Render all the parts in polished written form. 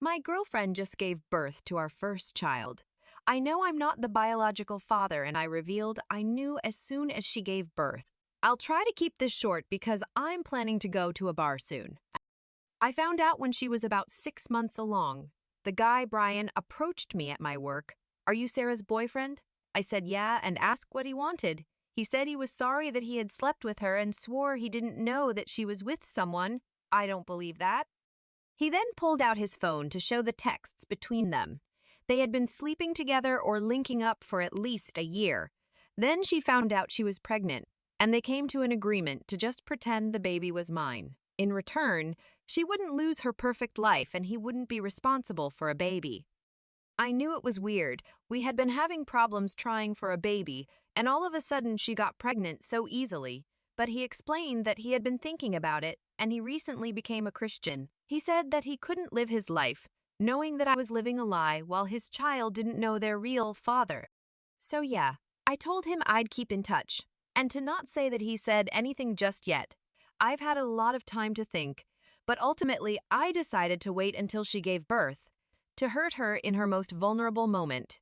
My girlfriend just gave birth to our first child. I know I'm not the biological father, and I revealed I knew as soon as she gave birth. I'll try to keep this short because I'm planning to go to a bar soon. I found out when she was about 6 months along. The guy, Brian, approached me at my work. "Are you Sarah's boyfriend?" I said yeah and asked what he wanted. He said he was sorry that he had slept with her and swore he didn't know that she was with someone. I don't believe that. He then pulled out his phone to show the texts between them. They had been sleeping together or linking up for at least a year. Then she found out she was pregnant, and they came to an agreement to just pretend the baby was mine. In return, she wouldn't lose her perfect life and he wouldn't be responsible for a baby. I knew it was weird. We had been having problems trying for a baby, and all of a sudden she got pregnant so easily. But he explained that he had been thinking about it, and he recently became a Christian. He said that he couldn't live his life, knowing that I was living a lie while his child didn't know their real father. So yeah, I told him I'd keep in touch, and to not say that he said anything just yet. I've had a lot of time to think, but ultimately I decided to wait until she gave birth, to hurt her in her most vulnerable moment.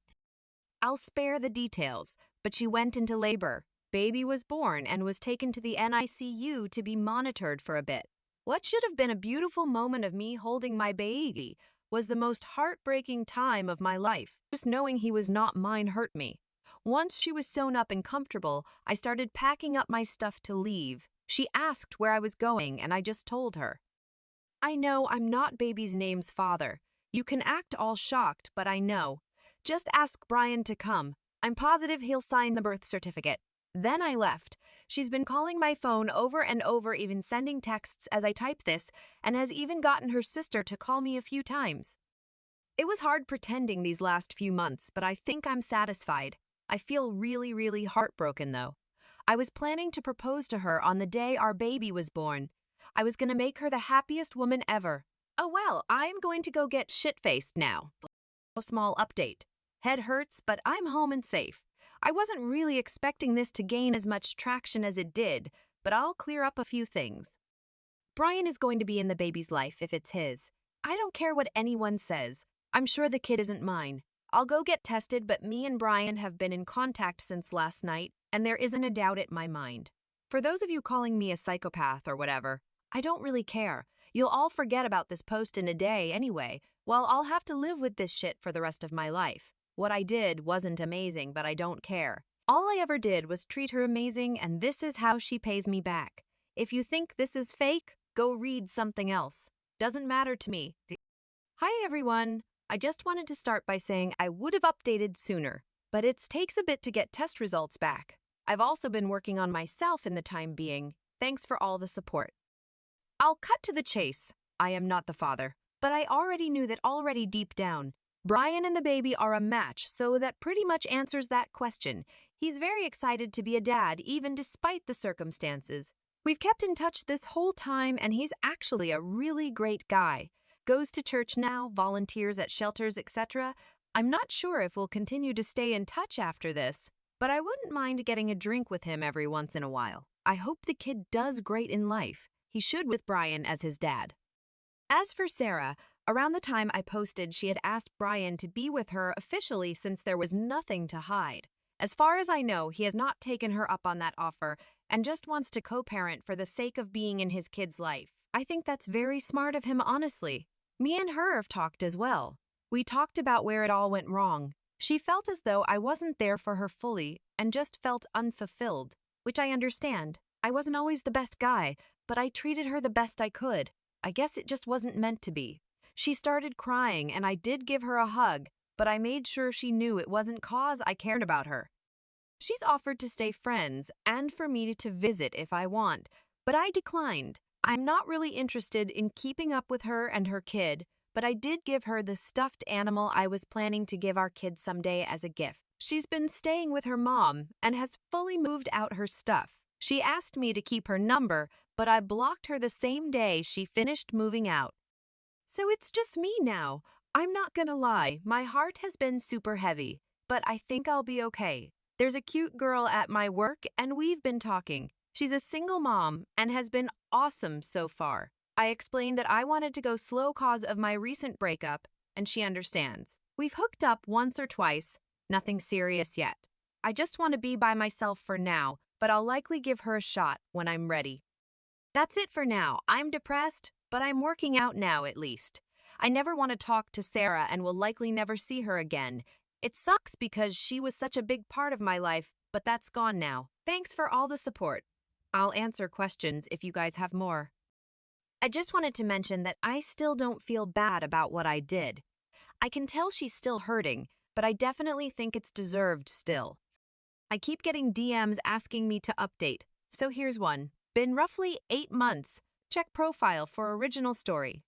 I'll spare the details, but she went into labor. Baby was born and was taken to the NICU to be monitored for a bit. What should have been a beautiful moment of me holding my baby was the most heartbreaking time of my life. Just knowing he was not mine hurt me. Once she was sewn up and comfortable, I started packing up my stuff to leave. She asked where I was going, and I just told her. I know I'm not baby's name's father. You can act all shocked, but I know. Just ask Brian to come. I'm positive he'll sign the birth certificate. Then I left. She's been calling my phone over and over, even sending texts as I type this, and has even gotten her sister to call me a few times. It was hard pretending these last few months, but I think I'm satisfied. I feel really, really heartbroken, though. I was planning to propose to her on the day our baby was born. I was going to make her the happiest woman ever. Oh well, I'm going to go get shit-faced now. A small update. Head hurts, but I'm home and safe. I wasn't really expecting this to gain as much traction as it did, but I'll clear up a few things. Brian is going to be in the baby's life if it's his. I don't care what anyone says. I'm sure the kid isn't mine. I'll go get tested, but me and Brian have been in contact since last night, and there isn't a doubt in my mind. For those of you calling me a psychopath or whatever, I don't really care. You'll all forget about this post in a day anyway, while I'll have to live with this shit for the rest of my life. What I did wasn't amazing, but I don't care. All I ever did was treat her amazing, and this is how she pays me back. If you think this is fake, go read something else. Doesn't matter to me. Hi everyone. I just wanted to start by saying I would have updated sooner, but it takes a bit to get test results back. I've also been working on myself in the time being. Thanks for all the support. I'll cut to the chase. I am not the father, but I already knew that already deep down. Brian and the baby are a match, so that pretty much answers that question. He's very excited to be a dad, even despite the circumstances. We've kept in touch this whole time, and he's actually a really great guy. Goes to church now, volunteers at shelters, etc. I'm not sure if we'll continue to stay in touch after this, but I wouldn't mind getting a drink with him every once in a while. I hope the kid does great in life. He should with Brian as his dad. As for Sarah, around the time I posted, she had asked Brian to be with her officially since there was nothing to hide. As far as I know, he has not taken her up on that offer and just wants to co-parent for the sake of being in his kid's life. I think that's very smart of him, honestly. Me and her have talked as well. We talked about where it all went wrong. She felt as though I wasn't there for her fully and just felt unfulfilled, which I understand. I wasn't always the best guy, but I treated her the best I could. I guess it just wasn't meant to be. She started crying, and I did give her a hug, but I made sure she knew it wasn't 'cause I cared about her. She's offered to stay friends and for me to visit if I want, but I declined. I'm not really interested in keeping up with her and her kid, but I did give her the stuffed animal I was planning to give our kid someday as a gift. She's been staying with her mom and has fully moved out her stuff. She asked me to keep her number, but I blocked her the same day she finished moving out. So it's just me now. I'm not gonna lie, my heart has been super heavy, but I think I'll be okay. There's a cute girl at my work, and we've been talking. She's a single mom and has been awesome so far. I explained that I wanted to go slow cause of my recent breakup, and she understands. We've hooked up once or twice, nothing serious yet. I just want to be by myself for now, but I'll likely give her a shot when I'm ready. That's it for now. I'm depressed, but I'm working out now at least. I never want to talk to Sarah and will likely never see her again. It sucks because she was such a big part of my life, but that's gone now. Thanks for all the support. I'll answer questions if you guys have more. I just wanted to mention that I still don't feel bad about what I did. I can tell she's still hurting, but I definitely think it's deserved still. I keep getting DMs asking me to update, so here's one. Been roughly 8 months. Check profile for original story.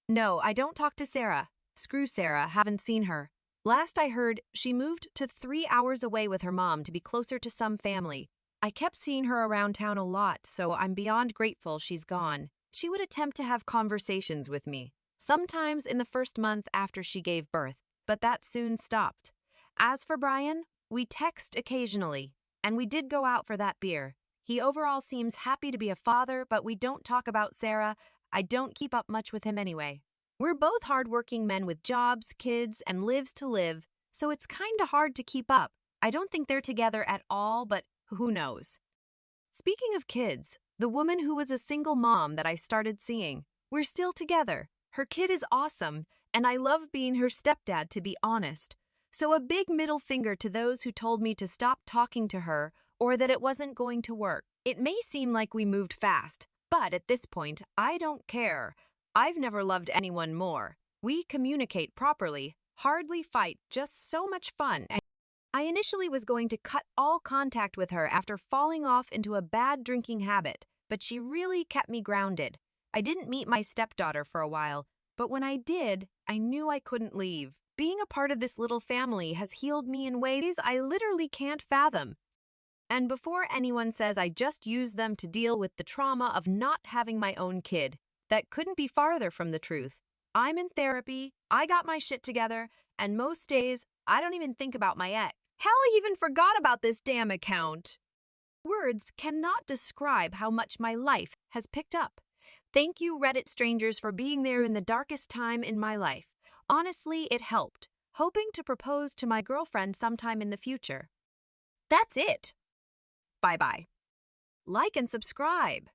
No, I don't talk to Sarah. Screw Sarah, haven't seen her. Last I heard, she moved to 3 hours away with her mom to be closer to some family. I kept seeing her around town a lot, so I'm beyond grateful she's gone. She would attempt to have conversations with me, sometimes in the first month after she gave birth, but that soon stopped. As for Brian, we text occasionally, and we did go out for that beer. He overall seems happy to be a father, but we don't talk about Sarah. I don't keep up much with him anyway. We're both hardworking men with jobs, kids, and lives to live, so it's kinda hard to keep up. I don't think they're together at all, but who knows? Speaking of kids, the woman who was a single mom that I started seeing, we're still together. Her kid is awesome, and I love being her stepdad, to be honest. So a big middle finger to those who told me to stop talking to her or that it wasn't going to work. It may seem like we moved fast, but at this point, I don't care. I've never loved anyone more. We communicate properly, hardly fight, just so much fun. I initially was going to cut all contact with her after falling off into a bad drinking habit, but she really kept me grounded. I didn't meet my stepdaughter for a while, but when I did, I knew I couldn't leave. Being a part of this little family has healed me in ways I literally can't fathom. And before anyone says I just use them to deal with the trauma of not having my own kid, that couldn't be farther from the truth. I'm in therapy, I got my shit together, and most days, I don't even think about my ex. Hell, I even forgot about this damn account. Words cannot describe how much my life has picked up. Thank you, Reddit strangers, for being there in the darkest time in my life. Honestly, it helped. Hoping to propose to my girlfriend sometime in the future. That's it. Bye-bye. Like and subscribe.